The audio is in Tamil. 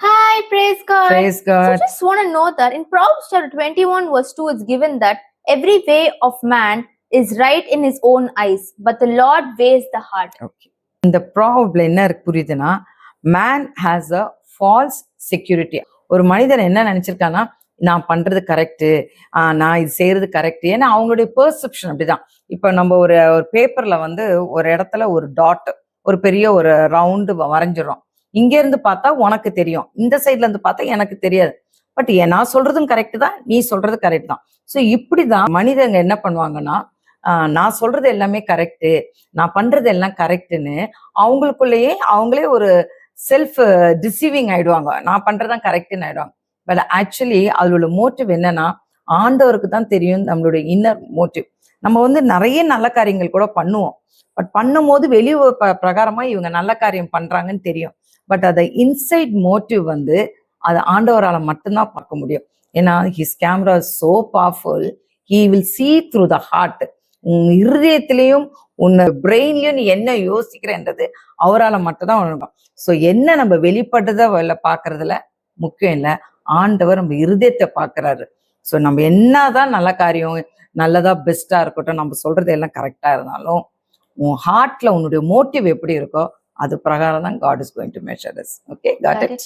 Hi, praise God. Praise God. So just want to know that in Proverbs chapter 21 verse 2 it's given that every way of man is right in his own eyes, but the Lord weighs the heart. Okay. இந்த ப்ராப்ளம் என்ன இருக்கு புரியுதுன்னா, man has a false security. ஒரு மனிதன் என்ன நினைச்சிருக்கான்னா, நான் பண்றது கரெக்டு, நான் இது செய்யறது கரெக்ட். ஏன்னா அவங்களுடைய பெர்செப்ஷன் அப்படிதான். இப்போ நம்ம ஒரு பேப்பர்ல வந்து ஒரு இடத்துல ஒரு டாட், ஒரு பெரிய ஒரு ரவுண்டு வரைஞ்சிடறோம். இங்க இருந்து பார்த்தா உனக்கு தெரியும், இந்த சைட்ல இருந்து பார்த்தா எனக்கு தெரியாது. பட் நான் சொல்றதும் கரெக்ட் தான், நீ சொல்றது கரெக்ட் தான். ஸோ இப்படிதான் மனிதங்க என்ன பண்ணுவாங்கன்னா, நான் சொல்றது எல்லாமே கரெக்டு, நான் பண்றது எல்லாம் கரெக்டுன்னு அவங்களுக்குள்ளேயே அவங்களே ஒரு செல்ஃப் டிசீவிங் ஆயிடுவாங்க. நான் பண்றதுதான் கரெக்டுன்னு ஆயிடுவாங்க. பட் ஆக்சுவலி அதோட மோட்டிவ் என்னன்னா, ஆண்டவருக்கு தான் தெரியும் நம்மளுடைய இன்னர் மோட்டிவ். நம்ம வந்து நிறைய நல்ல காரியங்கள் கூட பண்ணுவோம். பட் பண்ணும் போது வெளி பிரகாரமா இவங்க நல்ல காரியம் பண்றாங்கன்னு தெரியும். பட் அதை இன்சைட் மோட்டிவ் வந்து அதை ஆண்டவரால் மட்டும்தான் பார்க்க முடியும். ஏன்னா his camera is so powerful, he will see through the heart. உன் இருதயத்திலையும் உன்னை பிரெயின்லயும் நீ என்ன யோசிக்கிறன்றது அவரால் மட்டும்தான் உணரும். ஸோ என்ன நம்ம வெளிப்பட்டதை பார்க்கறதுல முக்கியம் இல்லை, ஆண்டவர் நம்ம இருதயத்தை பார்க்கறாரு. ஸோ நம்ம என்னதான் நல்ல காரியம், நல்லதா பெஸ்டா இருக்கட்டும், நம்ம சொல்றது எல்லாம் கரெக்டா இருந்தாலும் உன் ஹார்ட்ல உன்னுடைய மோட்டிவ் எப்படி இருக்கோ அது பிரகாரம் தான் God is going to measure us. Okay, got it?